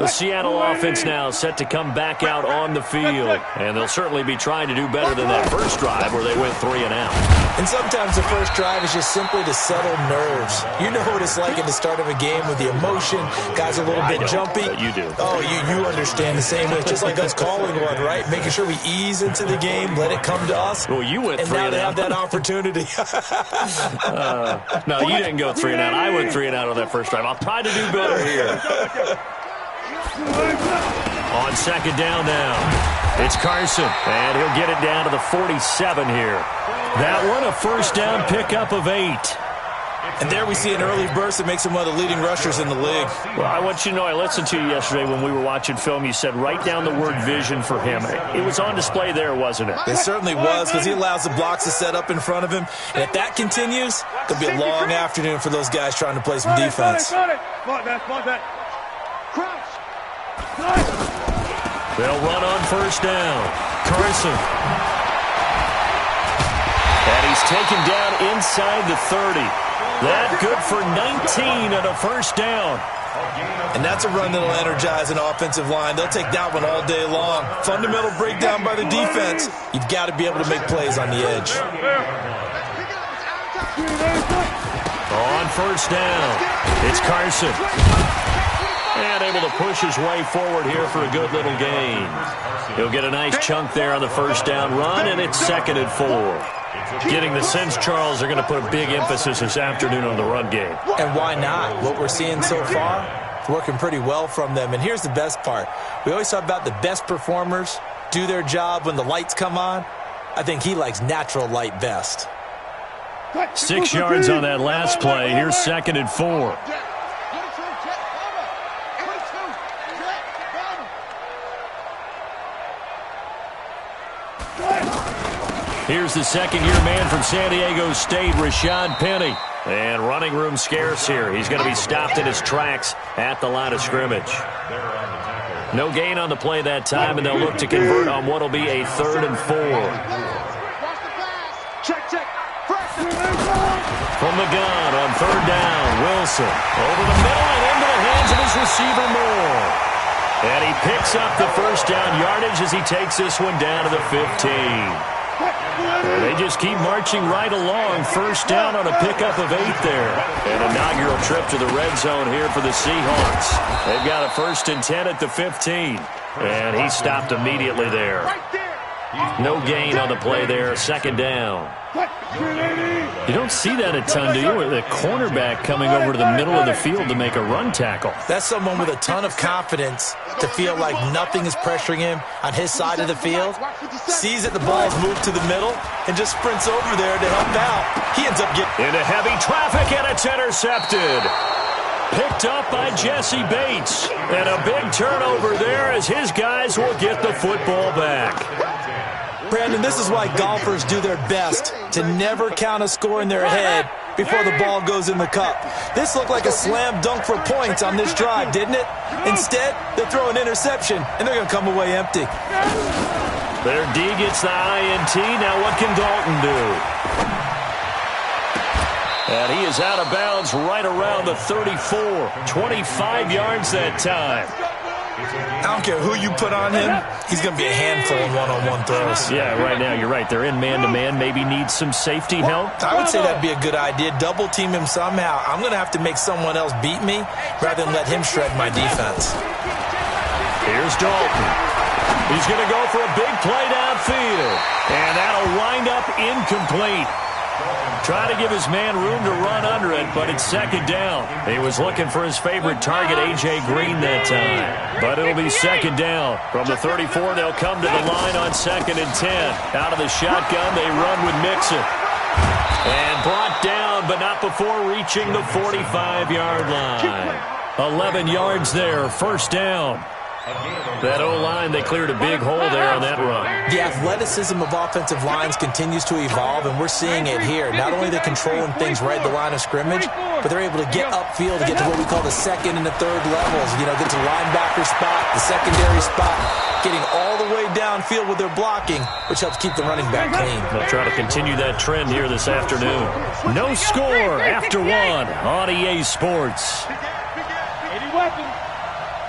The Seattle offense now set to come back out on the field. And they'll certainly be trying to do better than that first drive where they went 3 and out. And sometimes the first drive is just simply to settle nerves. You know what it's like at the start of a game with the emotion. Guys a little bit jumpy. But you do. Oh, you understand the same way. It's just like us calling one, right? Making sure we ease into the game, let it come to us. Well, you went 3 and out. And now they have that opportunity. No, you didn't go 3 and out. I went 3 and out on that first drive. I'll try to do better here. On second down now, it's Carson, and he'll get it down to the 47 here. That one, a first down pickup of 8. And there we see an early burst that makes him one of the leading rushers in the league. Well, I want you to know, I listened to you yesterday when we were watching film. You said write down the word vision for him. It was on display there, wasn't it? It certainly was, because he allows the blocks to set up in front of him. And if that continues, it'll be a long afternoon for those guys trying to play some defense. They'll run on first down. Carson. And he's taken down inside the 30. That good for 19 and a first down. And that's a run that'll energize an offensive line. They'll take that one all day long. Fundamental breakdown by the defense. You've got to be able to make plays on the edge. On first down, it's Carson. And able to push his way forward here for a good little gain. He'll get a nice chunk there on the first down run, and it's 2nd and 4. Getting the sense, Charles, they're going to put a big emphasis this afternoon on the run game. And why not? What we're seeing so far, it's working pretty well from them. And here's the best part. We always talk about the best performers do their job when the lights come on. I think he likes natural light best. 6 yards on that last play. Here's 2nd and 4. Here's the second-year man from San Diego State, Rashad Penny. And running room scarce here. He's going to be stopped in his tracks at the line of scrimmage. No gain on the play that time, and they'll look to convert on what will be a 3rd and 4. From the gun on 3rd down, Wilson. Over the middle and into the hands of his receiver, Moore. And he picks up the first down yardage as he takes this one down to the 15. They just keep marching right along. First down on a pickup of 8 there. An inaugural trip to the red zone here for the Seahawks. They've got a 1st and 10 at the 15. And he stopped immediately there. No gain on the play there. 2nd down. You don't see that a ton, do you? With a cornerback coming over to the middle of the field to make a run tackle. That's someone with a ton of confidence to feel like nothing is pressuring him on his side of the field. Sees that the ball's moved to the middle and just sprints over there to help out. He ends up getting into heavy traffic, and it's intercepted. Picked up by Jesse Bates. And a big turnover there as his guys will get the football back. Brandon, this is why golfers do their best to never count a score in their head before the ball goes in the cup. This looked like a slam dunk for points on this drive, didn't it? Instead, they throw an interception, and they're going to come away empty. Their D gets the INT. Now what can Dalton do? And he is out of bounds right around the 34. 25 yards that time. I don't care who you put on him. He's going to be a handful in one-on-one throws. Yeah, right now you're right. They're in man-to-man. Maybe needs some safety help. I would say that'd be a good idea. Double team him somehow. I'm going to have to make someone else beat me rather than let him shred my defense. Here's Dalton. He's going to go for a big play downfield. And that'll wind up incomplete. Try to give his man room to run under it, but it's 2nd down. He was looking for his favorite target, A.J. Green, that time. But it'll be 2nd down. From the 34, they'll come to the line on 2nd and 10. Out of the shotgun, they run with Mixon. And brought down, but not before reaching the 45-yard line. 11 yards there, 1st down. That O-line, they cleared a big hole there on that run. The athleticism of offensive lines continues to evolve, and we're seeing it here. Not only are they controlling things right at the line of scrimmage, but they're able to get upfield to get to what we call the 2nd and the 3rd levels. You know, get to the linebacker spot, the secondary spot, getting all the way downfield with their blocking, which helps keep the running back clean. They'll try to continue that trend here this afternoon. No score after 1 on EA Sports. 80 weapons.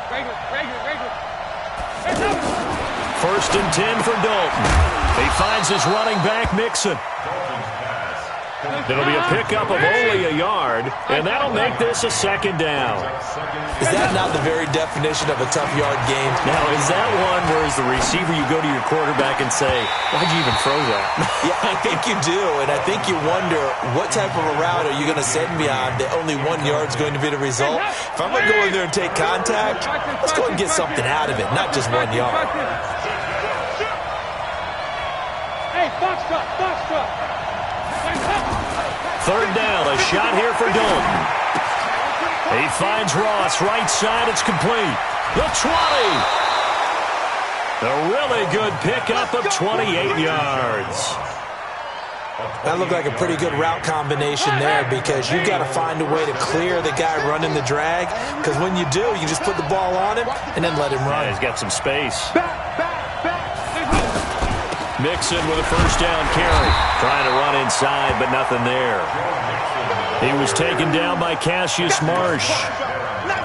Right here. First and 10 for Dalton. He finds his running back, Mixon. It'll be a pickup of only a yard, and that'll make this a second down. Is that not the very definition of a tough yard game? Now, is that one where as the receiver you go to your quarterback and say, why'd you even throw that? Yeah, I think you do, and I think you wonder what type of a route are you going to send me on that only 1 yard's going to be the result? If I'm going to go in there and take contact, let's go and get something out of it, not just 1 yard. Hey, box truck, box truck. Third down, a shot here for Dalton. He finds Ross, right side, it's complete. The 20. A really good pickup of 28 yards. That looked like a pretty good route combination there because you've got to find a way to clear the guy running the drag, because when you do, you just put the ball on him and then let him run. Yeah, he's got some space. Mixon with a first down carry. Trying to run inside, but nothing there. He was taken down by Cassius Marsh.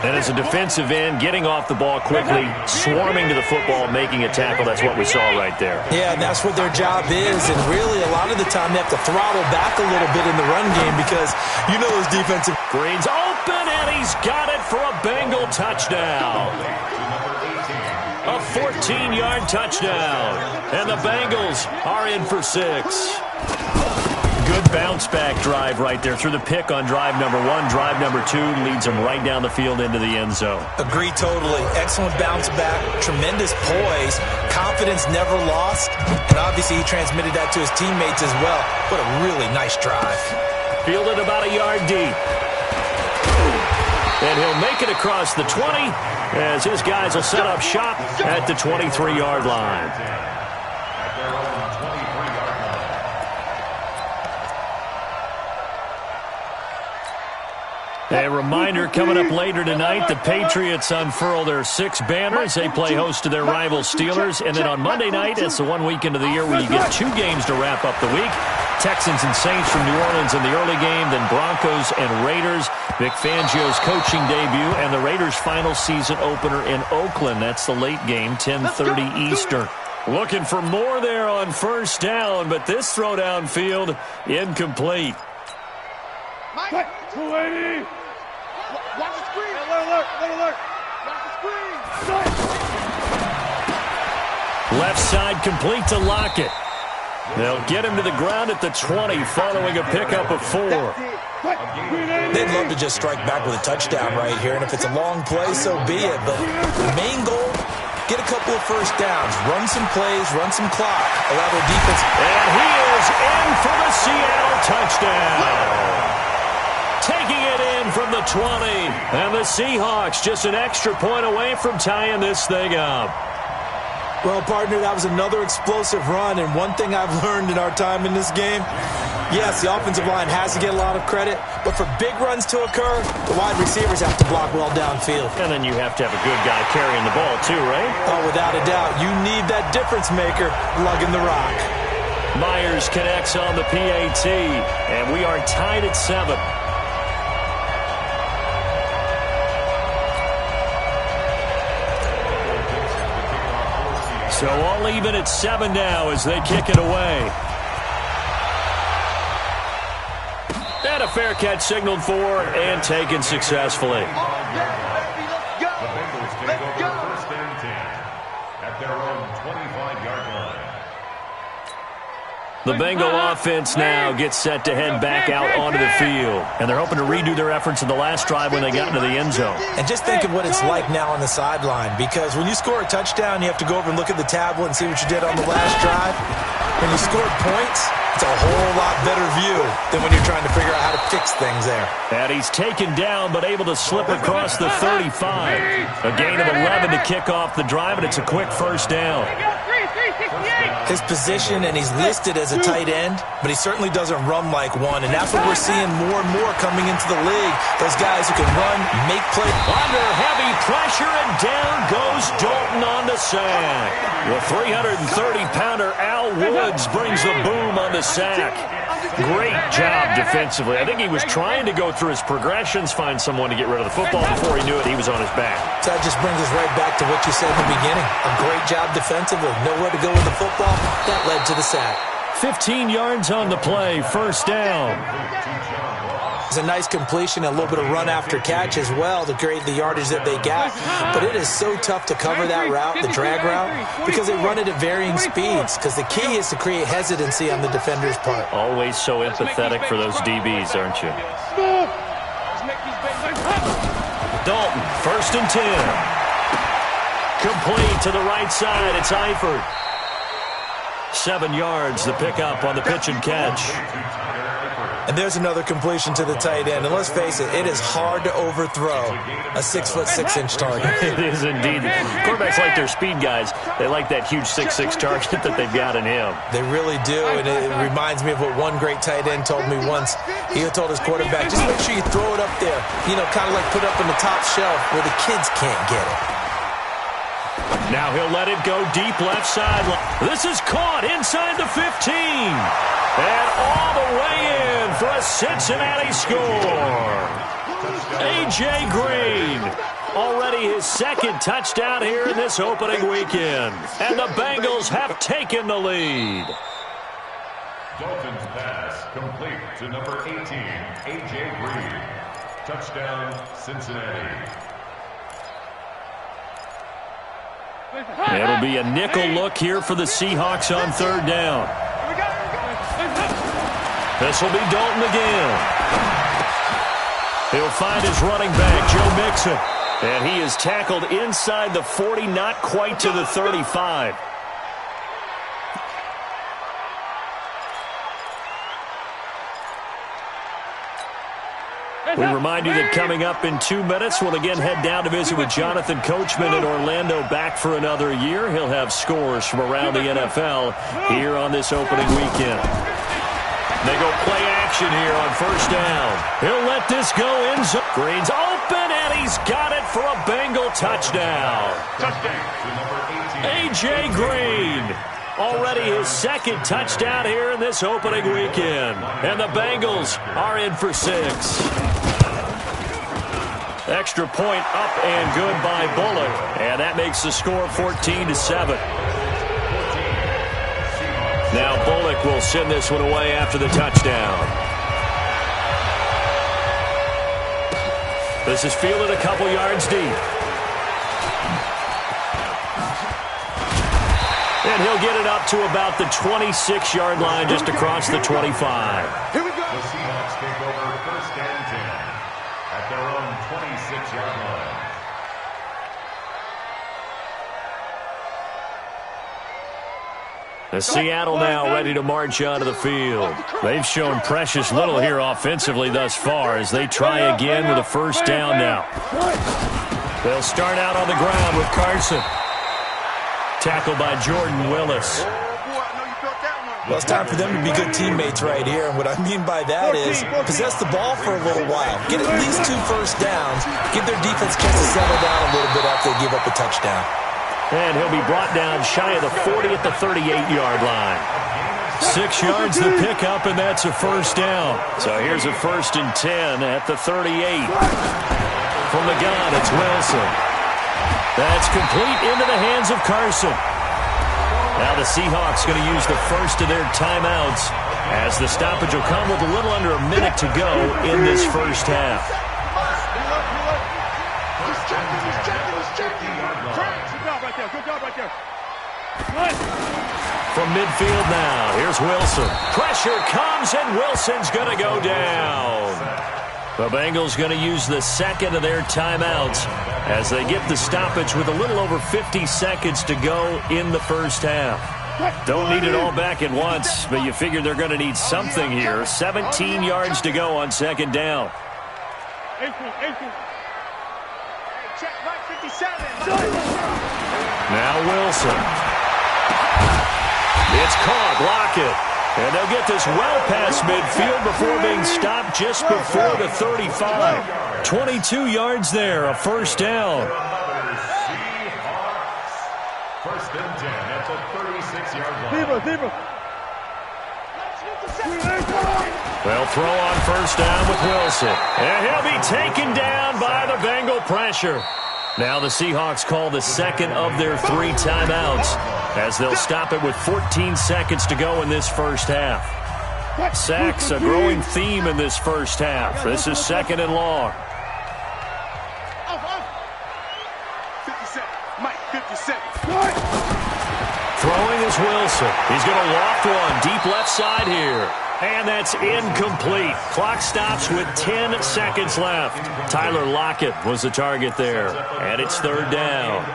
And as a defensive end, getting off the ball quickly, swarming to the football, making a tackle, that's what we saw right there. Yeah, and that's what their job is. And really, a lot of the time, they have to throttle back a little bit in the run game because you know those defensive... Green's open, and he's got it for a Bengal touchdown. A 14-yard touchdown. And the Bengals are in for 6. Good bounce-back drive right there through the pick on drive number 1. Drive number 2 leads them right down the field into the end zone. Agree totally. Excellent bounce-back, tremendous poise, confidence never lost, and obviously he transmitted that to his teammates as well. What a really nice drive. Fielded about a yard deep. And he'll make it across the 20 as his guys will set up shop at the 23-yard line. A reminder coming up later tonight, the Patriots unfurl their 6 banners. They play host to their rival Steelers. And then on Monday night, it's the 1 weekend of the year where you get 2 games to wrap up the week. Texans and Saints from New Orleans in the early game, then Broncos and Raiders. Vic Fangio's coaching debut and the Raiders' final season opener in Oakland. That's the late game, 10:30 Eastern. Looking for more there on first down, but this throw downfield incomplete. Mike, 280. Watch the screen. Alert. Watch the screen. Left side complete to Lockett. They'll get him to the ground at the 20 following a pickup of 4. They'd love to just strike back with a touchdown right here, and if it's a long play, so be it. But the main goal, get a couple of first downs, run some plays, run some clock, allow their defense. And he is in for the Seattle touchdown. Taking it in from the 20. And the Seahawks just an extra point away from tying this thing up. Well, partner, that was another explosive run, and one thing I've learned in our time in this game, yes, the offensive line has to get a lot of credit, but for big runs to occur, the wide receivers have to block well downfield. And then you have to have a good guy carrying the ball too, right? Oh, without a doubt. You need that difference maker lugging the rock. Myers connects on the PAT, and we are tied at 7. So all even at 7 now as they kick it away. And a fair catch signaled for and taken successfully. The Bengal offense now gets set to head back out onto the field. And they're hoping to redo their efforts in the last drive when they got into the end zone. And just think of what it's like now on the sideline, because when you score a touchdown, you have to go over and look at the tablet and see what you did on the last drive. When you score points, it's a whole lot better view than when you're trying to figure out how to fix things there. And he's taken down but able to slip across the 35. A gain of 11 to kick off the drive, and it's a quick first down. His position, and he's listed as a tight end, but he certainly doesn't run like one, and that's what we're seeing more and more coming into the league. Those guys who can run, make plays. Under heavy pressure, and down goes Dalton on the sack. The 330-pounder Al Woods brings the boom on the sack. Great job defensively. I think he was trying to go through his progressions, find someone to get rid of the football. Before he knew it, he was on his back. So that just brings us right back to what you said in the beginning. A great job defensively. Nowhere to go with the football. That led to the sack. 15 yards on the play. First down. It's a nice completion, a little bit of run after catch as well to create the yardage that they got. But it is so tough to cover that route, the drag route, because they run it at varying speeds. Because the key is to create hesitancy on the defender's part. Always so empathetic for those DBs, aren't you? Dalton, 1st and 10. Complete to the right side. It's Eifert. 7 yards, the pickup on the pitch and catch. And there's another completion to the tight end. And let's face it, it is hard to overthrow a 6'6" target. It is indeed. Quarterbacks like their speed guys. They like that huge 6'6" target that they've got in him. They really do, and it reminds me of what one great tight end told me once. He told his quarterback, just make sure you throw it up there, kind of like put it up on the top shelf where the kids can't get it. Now he'll let it go deep left side. This is caught inside the 15. And all the way in for a Cincinnati score. A.J. Green, already his 2nd touchdown here in this opening weekend. And the Bengals have taken the lead. Dalton's pass complete to number 18, A.J. Green. Touchdown, Cincinnati. It'll be a nickel look here for the Seahawks on 3rd down. This will be Dalton again. He'll find his running back, Joe Mixon. And he is tackled inside the 40, not quite to the 35. We remind you that coming up in 2 minutes, we'll again head down to visit with Jonathan Coachman in Orlando, back for another year. He'll have scores from around the NFL here on this opening weekend. They go play action here on 1st down. He'll let this go in. Green's open, and he's got it for a Bengal touchdown. A.J. Green. Already his 2nd touchdown here in this opening weekend. And the Bengals are in for 6. Extra point up and good by Bullock. And that makes the score 14-7. Now Bullock will send this one away after the touchdown. This is fielded a couple yards deep. And he'll get it up to about the 26-yard line, just across the 25. Here we go. The Seahawks take over 1st and 10 at their own 26-yard line. Seattle now ready to march onto the field. They've shown precious little here offensively thus far as they try again with a 1st down now. They'll start out on the ground with Carson. Tackled by Jordan Willis. Well, it's time for them to be good teammates right here. And what I mean by that is possess the ball for a little while. Get at least 2 first downs. Give their defense a chance to settle down a little bit after they give up a touchdown. And he'll be brought down shy of the 40 at the 38-yard line. 6 yards the pickup, and that's a 1st down. So here's a 1st and 10 at the 38. From the gun, it's Wilson. That's complete into the hands of Carson. Now the Seahawks going to use the first of their timeouts as the stoppage will come with a little under a minute to go in this 1st half. From midfield now, here's Wilson. Pressure comes, and Wilson's going to go down. The Bengals going to use the 2nd of their timeouts as they get the stoppage with a little over 50 seconds to go in the 1st half. Don't need it all back at once, but you figure they're going to need something here. 17 yards to go on 2nd down. Now Wilson. It's caught. Block it. And they'll get this well past midfield before being stopped just before the 35. 22 yards there, a 1st down. 1st and 10 at the 36-yard line. They'll throw on first down with Wilson. And he'll be taken down by the Bengal pressure. Now the Seahawks call the second of their 3 timeouts as they'll stop it with 14 seconds to go in this first half. Sacks, a growing theme in this first half. This is second and long. 50 Mike, 50 Throwing is Wilson. He's going to loft one deep left side here. And that's incomplete. Clock stops with 10 seconds left. Tyler Lockett was the target there. And it's third down.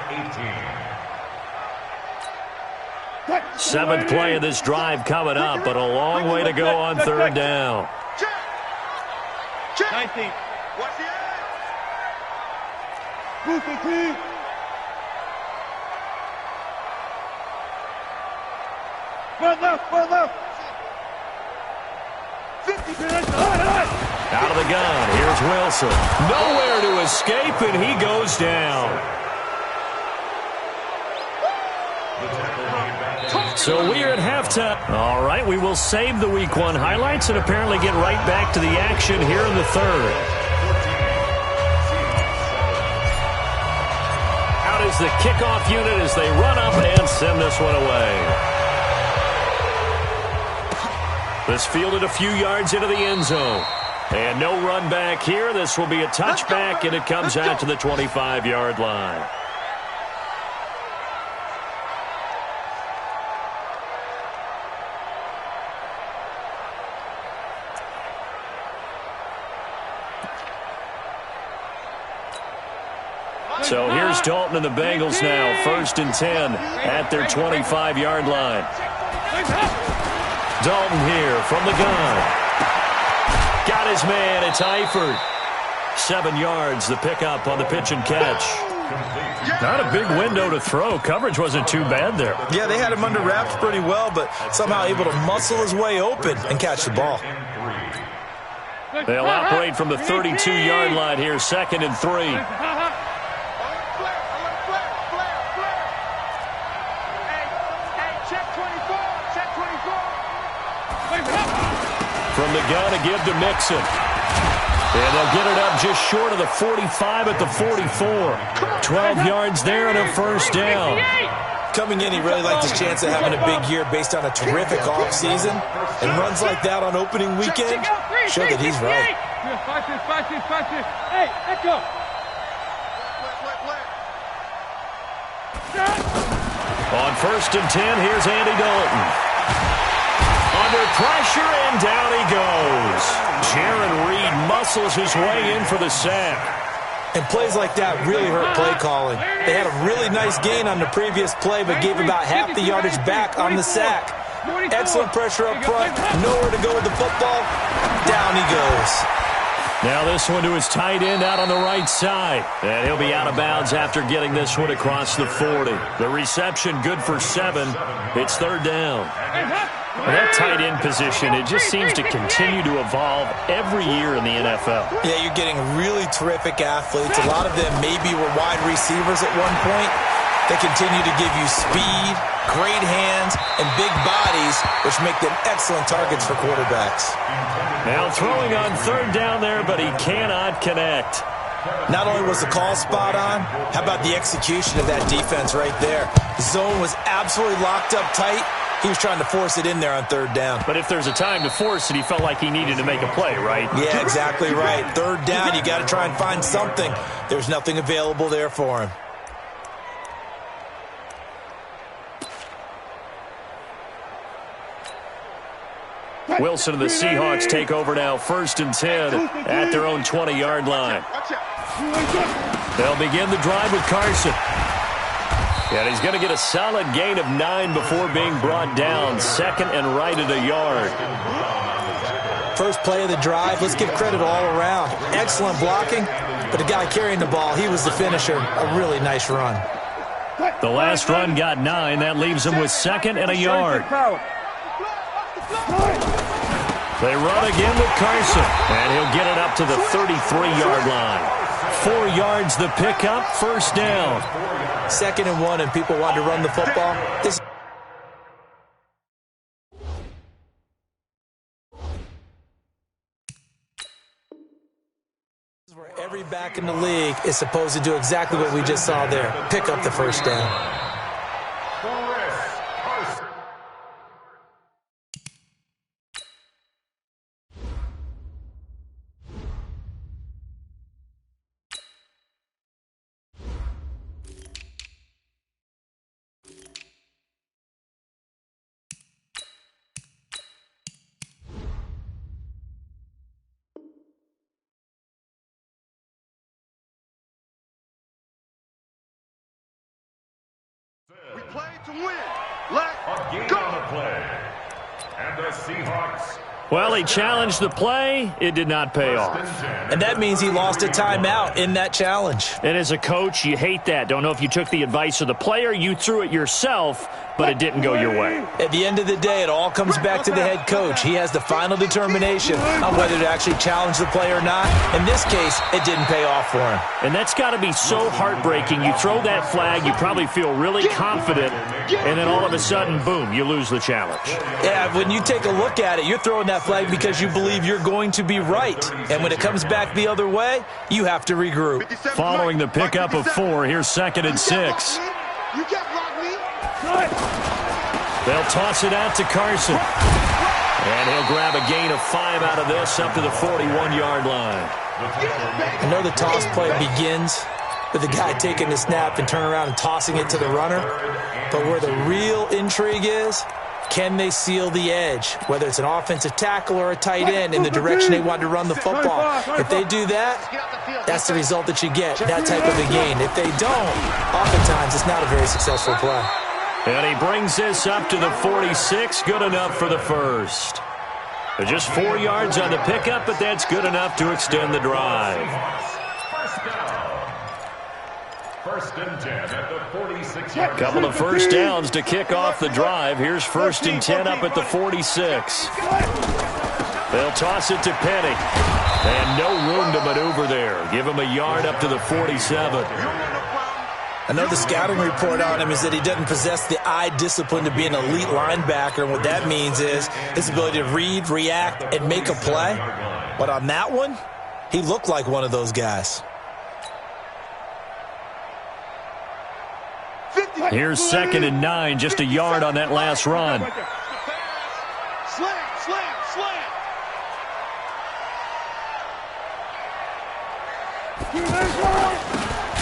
7th play of this drive coming up, but a long way to go on third down. 19. Watch the edge. Move the team. One left. 50. Out of the gun, here's Wilson. Nowhere to escape, and he goes down. So we're at halftime. All right, we will save the Week 1 highlights and apparently get right back to the action here in the third. Out is the kickoff unit as they run up and send this one away. This fielded a few yards into the end zone. And no run back here. This will be a touchback, and it comes out to the 25-yard line. So here's Dalton and the Bengals now, 1st and 10 at their 25-yard line. Dalton here from the gun. Got his man, it's Eifert. 7 yards, the pickup on the pitch and catch. Not a big window to throw. Coverage wasn't too bad there. Yeah, they had him under wraps pretty well, but somehow able to muscle his way open and catch the ball. They'll operate from the 32-yard line here, 2nd and 3. From the gun to give to Mixon. And they'll get it up just short of the 45 at the 44. 12 yards there and a first down. Coming in, he really liked his chance of having a big year based on a terrific offseason. And runs like that on opening weekend show that he's right. Hey, echo. On 1st and 10, here's Andy Dalton. Under pressure, and down he goes. Jaron Reed muscles his way in for the sack. And plays like that really hurt play calling. They had a really nice gain on the previous play, but gave about half the yardage back on the sack. Excellent pressure up front. Nowhere to go with the football. Down he goes. Now this one to his tight end out on the right side. And he'll be out of bounds after getting this one across the 40. The reception good for 7. It's third down. That tight end position, it just seems to continue to evolve every year in the NFL. Yeah, you're getting really terrific athletes. A lot of them maybe were wide receivers at one point. They continue to give you speed, great hands, and big bodies, which make them excellent targets for quarterbacks. Now throwing on third down there, but he cannot connect. Not only was the call spot on, how about the execution of that defense right there? The zone was absolutely locked up tight. He was trying to force it in there on third down. But if there's a time to force it, he felt like he needed to make a play, right? Yeah, exactly right. Third down, you got to try and find something. There's nothing available there for him. Wilson and the Seahawks take over now, 1st and 10 at their own 20-yard line. They'll begin the drive with Carson. And he's going to get a solid gain of 9 before being brought down. 2nd and right at a yard. First play of the drive, let's give credit all around. Excellent blocking, but the guy carrying the ball, he was the finisher. A really nice run. The last run got 9. That leaves him with 2nd and a yard. They run again with Carson, and he'll get it up to the 33-yard line. 4 yards the pickup, first down. 2nd and 1, and people want to run the football. quarterback in the league is supposed to do exactly what we just saw there, pick up the first down. We play to win. Let's go. On the play. And the Seahawks. Well, he challenged the play. It did not pay off. And that means he lost a timeout in that challenge. And as a coach, you hate that. Don't know if you took the advice of the player. You threw it yourself, but it didn't go your way. At the end of the day, it all comes back to the head coach. He has the final determination on whether to actually challenge the play or not. In this case, it didn't pay off for him. And that's got to be so heartbreaking. You throw that flag, you probably feel really confident, and then all of a sudden, boom, you lose the challenge. Yeah, when you take a look at it, you're throwing that flag because you believe you're going to be right. And when it comes back the other way, you have to regroup. Following the pickup of 4, here's 2nd and 6. You can't block me. They'll toss it out to Carson. And he'll grab a gain of 5 out of this up to the 41-yard line. I know the toss play begins with the guy taking the snap and turning around and tossing it to the runner. But where the real intrigue is, can they seal the edge, whether it's an offensive tackle or a tight end, in the direction they want to run the football? If they do that, that's the result that you get, that type of a gain. If they don't, oftentimes it's not a very successful play. And he brings this up to the 46. Good enough for the first. Just 4 yards on the pickup, but that's good enough to extend the drive. First and 10 at the 46-yard line. Couple of first downs to kick off the drive. Here's 1st and 10 up at the 46. They'll toss it to Penny. And no room to maneuver there. Give him a yard up to the 47. I know the scouting report on him is that he doesn't possess the eye discipline to be an elite linebacker. And what that means is his ability to read, react, and make a play. But on that one, he looked like one of those guys. Here's 2nd and 9, just a yard on that last run. Slam, slam, slam.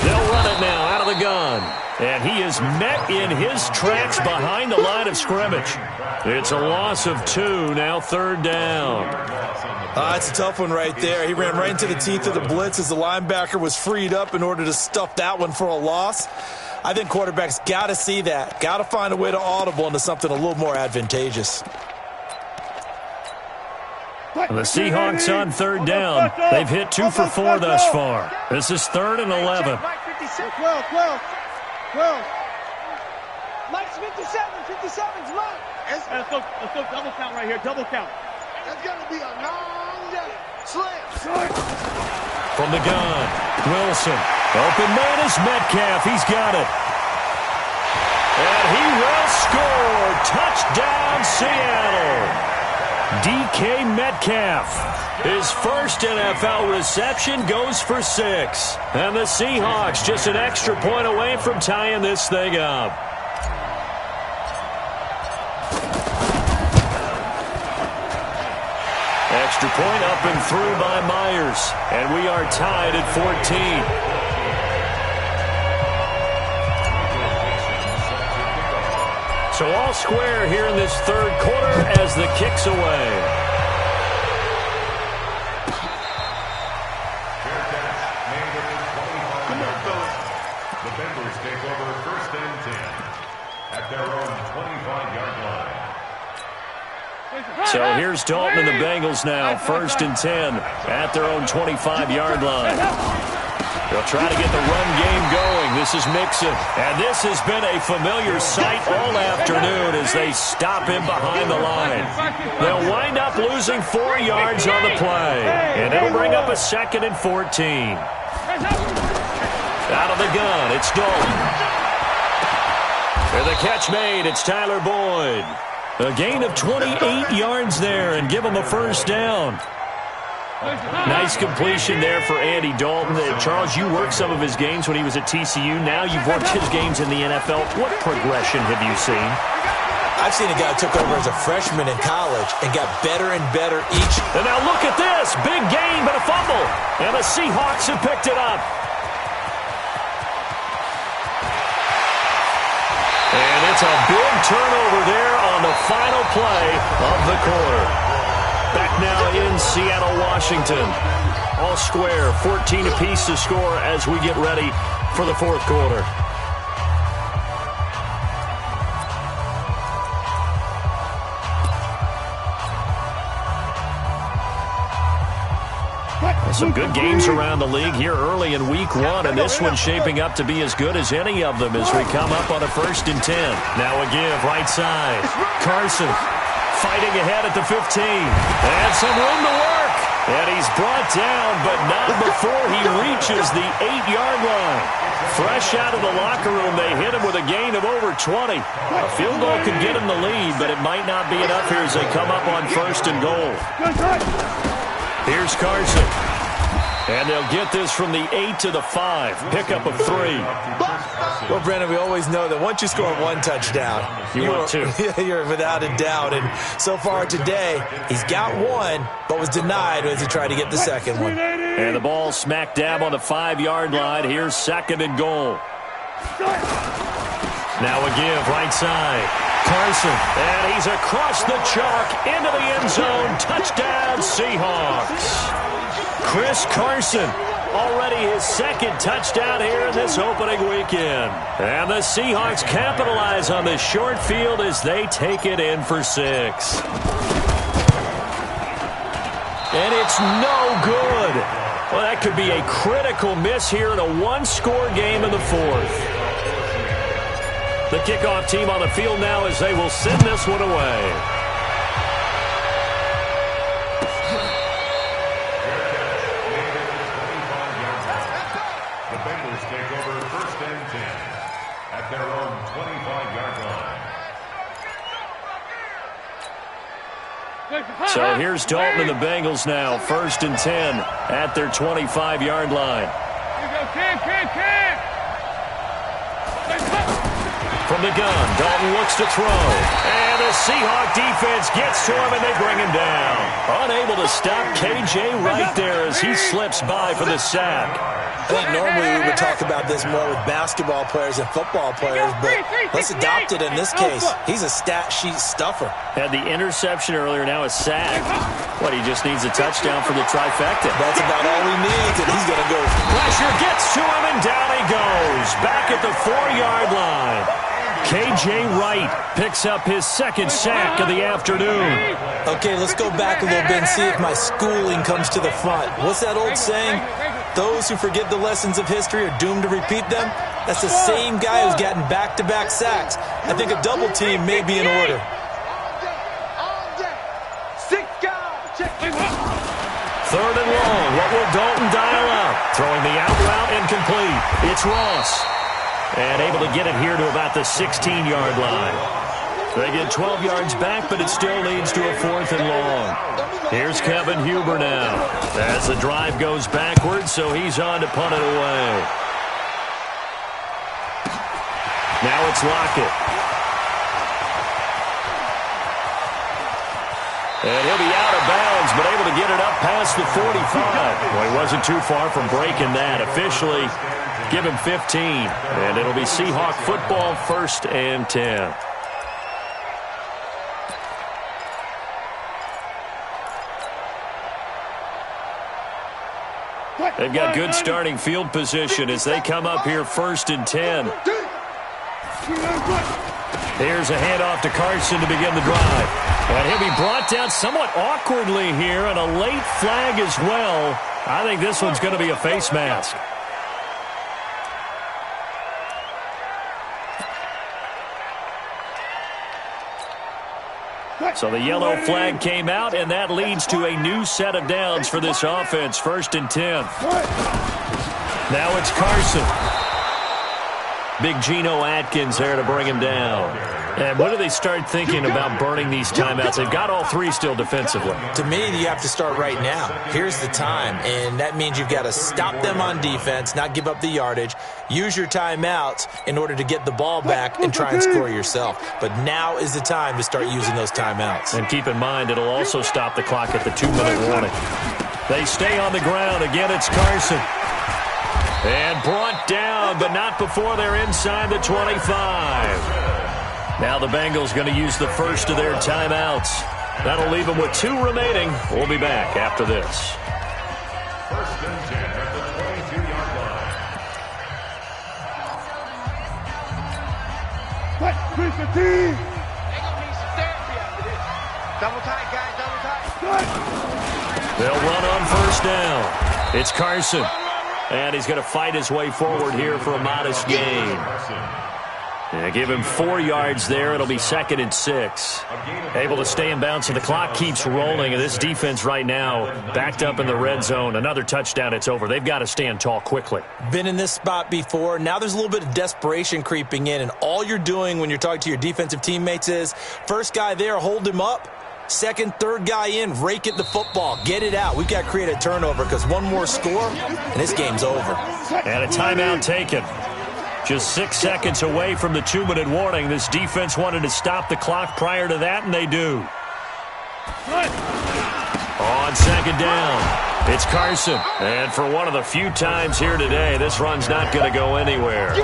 They'll run it now out of the gun. And he is met in his tracks behind the line of scrimmage. It's a loss of 2, now 3rd down. It's a tough one right there. He ran right into the teeth of the blitz as the linebacker was freed up in order to stuff that one for a loss. I think quarterbacks got to see that. Got to find a way to audible into something a little more advantageous. The Seahawks on 3rd down. They've hit 2 for 4 thus far. This is 3rd and 11. 12. Mike's 57. 57's Mike. Let's go double count right here. Double count. That's going to be a long day. Slam. From the gun, Wilson. Open man is Metcalf. He's got it. And he will score. Touchdown, Seattle. DK Metcalf. His first NFL reception goes for 6. And the Seahawks just an extra point away from tying this thing up. Extra point up and through by Myers. And we are tied at 14. So all square here in this 3rd quarter as the kick's away. The Bengals take over 1st and 10 at their own 25-yard line. So here's Dalton and the Bengals now, 1st and 10 at their own 25-yard line. They'll try to get the run game going. This is Mixon. And this has been a familiar sight all afternoon as they stop him behind the line. They'll wind up losing 4 yards on the play. And it'll bring up a 2nd and 14. Out of the gun, it's Dalton. And the catch made, it's Tyler Boyd. A gain of 28 yards there and give him a 1st down. Nice completion there for Andy Dalton. Charles, you worked some of his games when he was at TCU. Now you've worked his games in the NFL. What progression have you seen? I've seen a guy who took over as a freshman in college and got better and better each. And now look at this. Big gain, but a fumble. And the Seahawks have picked it up. And it's a big turnover there on the final play of the quarter. Back now in Seattle, Washington. All square, 14 apiece to score as we get ready for the fourth quarter. Some good games around the league here early in week one, and this one's shaping up to be as good as any of them as we come up on a 1st and 10. Now a give, right side. Carson fighting ahead at the 15. And some room to work. And he's brought down, but not before he reaches the 8-yard line. Fresh out of the locker room, they hit him with a gain of over 20. A field goal could get him the lead, but it might not be enough here as they come up on 1st and goal. Here's Carson. And they'll get this from the 8 to the 5. Pickup of 3. Well, Brandon, we always know that once you score one touchdown, you're without a doubt. And so far today, he's got one, but was denied as he tried to get the second one. And the ball smack dab on the 5-yard line. Here's 2nd and goal. Now a give, right side. Carson, and he's across the chalk into the end zone. Touchdown, Seahawks. Chris Carson, already his 2nd touchdown here in this opening weekend. And the Seahawks capitalize on this short field as they take it in for 6. And it's no good. Well, that could be a critical miss here in a one-score game in the 4th. The kickoff team on the field now as they will send this one away. The Bengals take over 1st and 10 at their own 25-yard line. So here's Dalton and the Bengals now. 1st and 10 at their 25-yard line. From the gun, Dalton looks to throw. And the Seahawk defense gets to him, and they bring him down. Unable to stop KJ right there as he slips by for the sack. I think normally we would talk about this more with basketball players and football players, but let's adopt it in this case. He's a stat sheet stuffer. Had the interception earlier, now a sack. What, he just needs a touchdown for the trifecta. That's about all he needs, and he's going to go. Pressure gets to him, and down he goes. Back at the 4-yard line. KJ Wright picks up his 2nd sack of the afternoon. Okay, let's go back a little bit and see if my schooling comes to the front. What's that old saying? Those who forget the lessons of history are doomed to repeat them. That's the same guy who's gotten back-to-back sacks. I think a double team may be in order. 3rd and long. What will Dalton dial up? Throwing the out route incomplete. It's Ross. And able to get it here to about the 16-yard line. They get 12 yards back, but it still leads to a 4th and long. Here's Kevin Huber now. As the drive goes backwards, so he's on to punt it away. Now it's Lockett. And he'll be out of bounds, but able to get it up past the 45. Well, he wasn't too far from breaking that. Officially, give him 15. And it'll be Seahawk football, 1st and 10. They've got good starting field position as they come up here 1st and 10. Here's a handoff to Carson to begin the drive. And he'll be brought down somewhat awkwardly here, and a late flag as well. I think this one's going to be a face mask. So the yellow flag came out, and that leads to a new set of downs for this offense. 1st and 10. Now it's Carson. Big Geno Atkins there to bring him down. And when do they start thinking about burning these timeouts? They've got all three still defensively. To me, you have to start right now. Here's the time, and that means you've got to stop them on defense, not give up the yardage, use your timeouts in order to get the ball back and try and score yourself. But now is the time to start using those timeouts. And keep in mind, it'll also stop the clock at the 2-minute warning. They stay on the ground. Again, it's Carson. And brought down, but not before they're inside the 25. Now the Bengals going to use the first of their timeouts. That'll leave them with 2 remaining. We'll be back after this. First and 10 at the 22-yard line. What? Push the team. They're going to need some therapy after this. Double tight, guys. Double tight. They'll run on first down. It's Carson. And he's going to fight his way forward here for a modest gain. Give him 4 yards there. It'll be 2nd and 6. Able to stay in bounds, and the clock keeps rolling. And this defense right now backed up in the red zone. Another touchdown, it's over. They've got to stand tall quickly. Been in this spot before. Now there's a little bit of desperation creeping in, and all you're doing when you're talking to your defensive teammates is first guy there, hold him up. Second, third guy in, rake at the football. Get it out. We've got to create a turnover because one more score, and this game's over. And a timeout taken. Just 6 seconds away from the 2-minute warning. This defense wanted to stop the clock prior to that, and they do. On second down, it's Carson. And for one of the few times here today, this run's not going to go anywhere.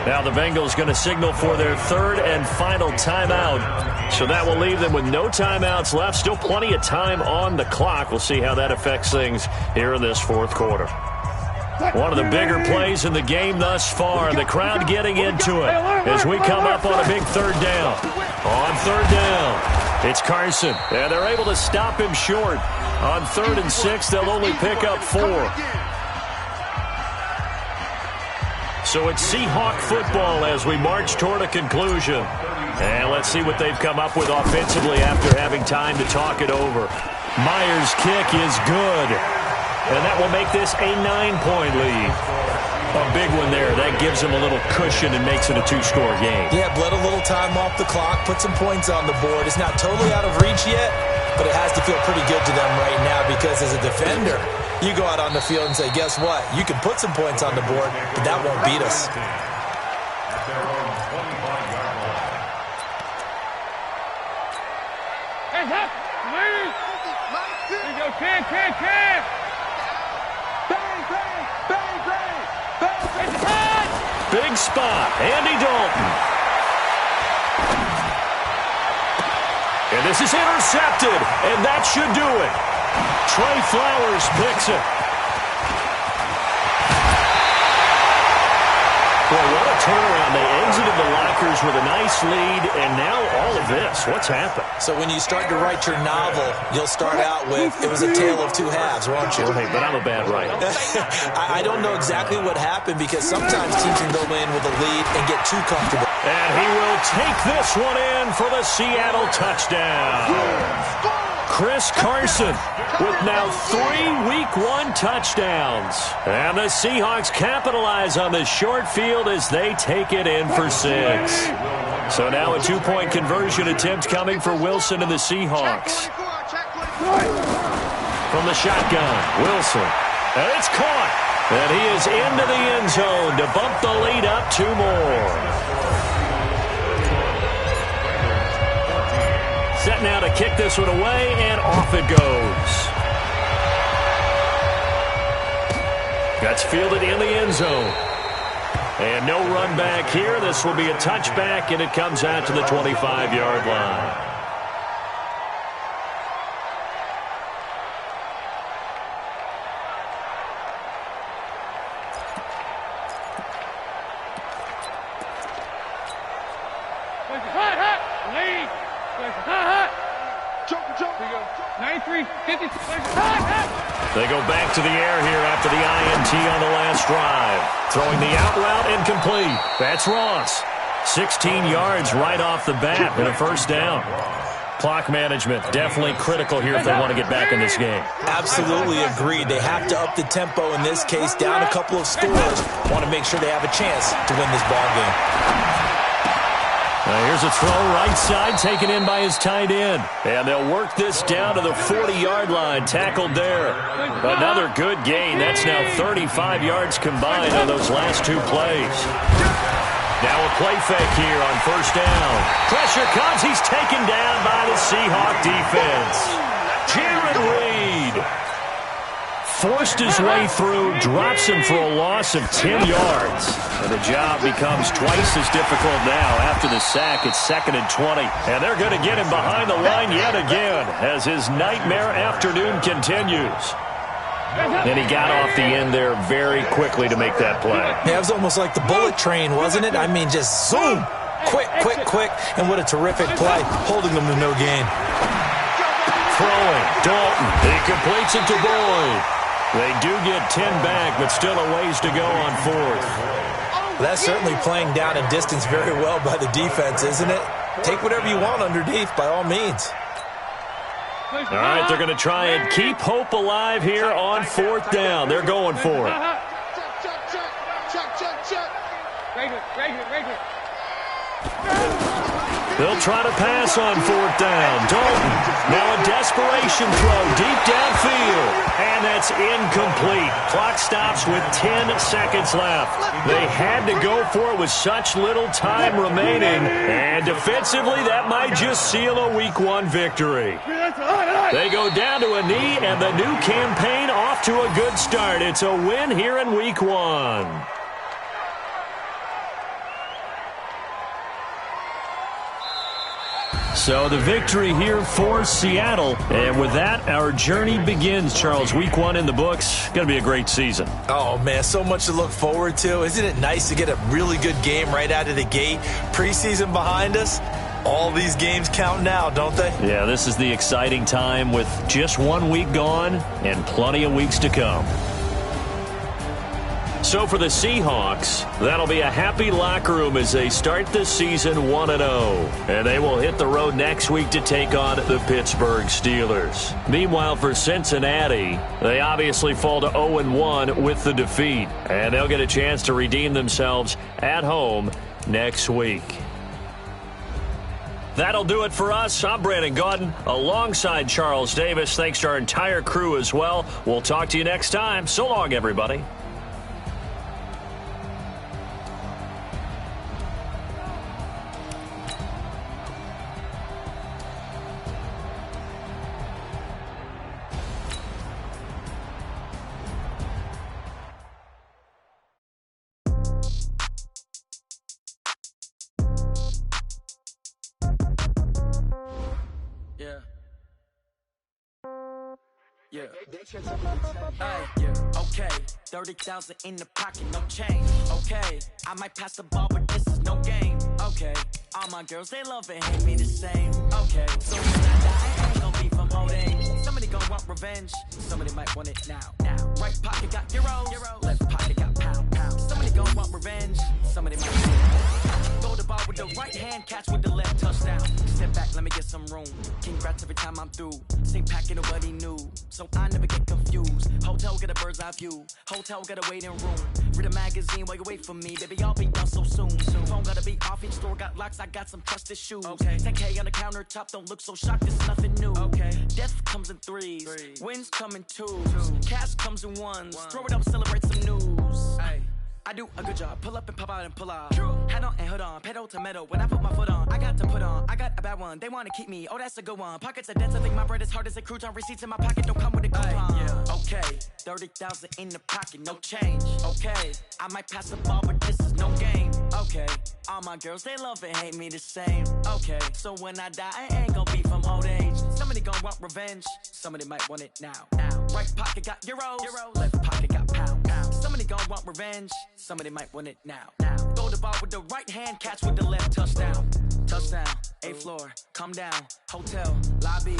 Now the Bengals going to signal for their 3rd and final timeout. So that will leave them with no timeouts left. Still plenty of time on the clock. We'll see how that affects things here in this 4th quarter. One of the bigger plays in the game thus far. The crowd getting into it as we come up on a big 3rd down. On 3rd down, it's Carson. And they're able to stop him short. On 3rd and 6, they'll only pick up 4. So it's Seahawk football as we march toward a conclusion. And let's see what they've come up with offensively after having time to talk it over. Myers' kick is good. And that will make this a 9-point lead. A big one there. That gives them a little cushion and makes it a 2-score game. Yeah, bled a little time off the clock, put some points on the board. It's not totally out of reach yet, but it has to feel pretty good to them right now because as a defender, you go out on the field and say, guess what? You can put some points on the board, but that won't beat us. At their own 25-yard line. Hey, hop, ladies. Here you go, can. Bang, bang, bang, bang, bang. It's hot. Big spot, Andy Dalton. And this is intercepted, and that should do it. Trey Flowers picks it. Boy, what a turnaround. They exited the lockers with a nice lead, and now all of this. What's happened? So when you start to write your novel, you'll start out with, it was a tale of 2 halves, won't you? Hey, but I'm a bad writer. I don't know exactly what happened because sometimes teams can go in with a lead and get too comfortable. And he will take this one in for the Seattle touchdown. Chris Carson with now 3 Week 1 touchdowns. And the Seahawks capitalize on this short field as they take it in for 6. So now a 2-point conversion attempt coming for Wilson and the Seahawks. From the shotgun, Wilson. And it's caught. And he is into the end zone to bump the lead up 2 more. Set now to kick this one away, and off it goes. That's fielded in the end zone. And no run back here. This will be a touchback, and it comes out to the 25-yard line. They go back to the air here after the INT on the last drive. Throwing the out route incomplete. That's Ross. 16 yards right off the bat and a first down. Clock management definitely critical here if they want to get back in this game. Absolutely agreed. They have to up the tempo in this case, down a couple of scores. Want to make sure they have a chance to win this ball game. Here's a throw right side taken in by his tight end. And they'll work this down to the 40-yard line. Tackled there. Another good gain. That's now 35 yards combined on those last two plays. Now a play fake here on first down. Pressure comes. He's taken down by the Seahawk defense. Jared Reed forced his way through, drops him for a loss of 10 yards. And the job becomes twice as difficult now after the sack. It's 2nd and 20. And they're going to get him behind the line yet again as his nightmare afternoon continues. And he got off the end there very quickly to make that play. Yeah, it was almost like the bullet train, wasn't it? I mean, just zoom. Quick, quick, quick. And what a terrific play, holding them to no gain. Throwing, Dalton. He completes it to Boyd. They do get 10 back, but still a ways to go on fourth. That's certainly playing down and distance very well by the defense, isn't it? Take whatever you want underneath, by all means. All right, they're going to try and keep hope alive here on fourth down. They're going for it. They'll try to pass on fourth down. Dalton, now a desperation throw deep downfield. And that's incomplete. Clock stops with 10 seconds left. They had to go for it with such little time remaining. And defensively, that might just seal a Week 1 victory. They go down to a knee, and the new campaign off to a good start. It's a win here in Week 1. So the victory here for Seattle. And with that, our journey begins, Charles. Week 1 in the books. Going to be a great season. Oh, man, so much to look forward to. Isn't it nice to get a really good game right out of the gate? Preseason behind us. All these games count now, don't they? Yeah, this is the exciting time with just 1 week gone and plenty of weeks to come. So for the Seahawks, that'll be a happy locker room as they start the season 1-0. And they will hit the road next week to take on the Pittsburgh Steelers. Meanwhile, for Cincinnati, they obviously fall to 0-1 with the defeat. And they'll get a chance to redeem themselves at home next week. That'll do it for us. I'm Brandon Gaudin alongside Charles Davis. Thanks to our entire crew as well. We'll talk to you next time. So long, everybody. Yeah. Okay. 30,000 in the pocket, no change. Okay. I might pass the ball, but this is no game. Okay. All my girls, they love it, hate me the same. Okay. So when I die, I ain't gonna be from old age. Somebody gonna want revenge. Somebody might want it now. Right pocket got euros. Left pocket got pound. Somebody gonna want revenge. Somebody might want it. Throw the ball with the right hand, catch with the left, touchdown. Step back, let me get some room. Congrats every time I'm through. Same packet, nobody knew. So I never get confused. Hotel get a bird's eye view. Hotel got a waiting room. Read a magazine while you wait for me. Baby, I'll be done so soon. Phone gotta be off, each store got locks. I got some trusted shoes. Okay. 10K on the countertop, don't look so shocked. It's nothing new. Okay. Death comes in threes. Wins come in twos. Cash comes in ones. Throw it up, celebrate some news. Ay. I do a good job. Pull up and pop out and pull out. Hat on and hood on. Pedal to metal. When I put my foot on, I got to put on. I got a bad one. They want to keep me. Oh, that's a good one. Pockets are dense. I think my bread is hard as a crouton. Receipts in my pocket don't come with a coupon. Yeah. Okay. 30,000 in the pocket. No change. Okay. I might pass the ball, but this is no game. Okay. All my girls, they love it, hate me the same. Okay. So when I die, I ain't gonna be from old age. Somebody gonna want revenge. Somebody might want it now. Right pocket got euros. Left pocket got pound. Somebody gonna want revenge. Somebody might want it now. Throw the ball with the right hand, catch with the left, touchdown. Touchdown, 8th floor, come down, hotel, lobby,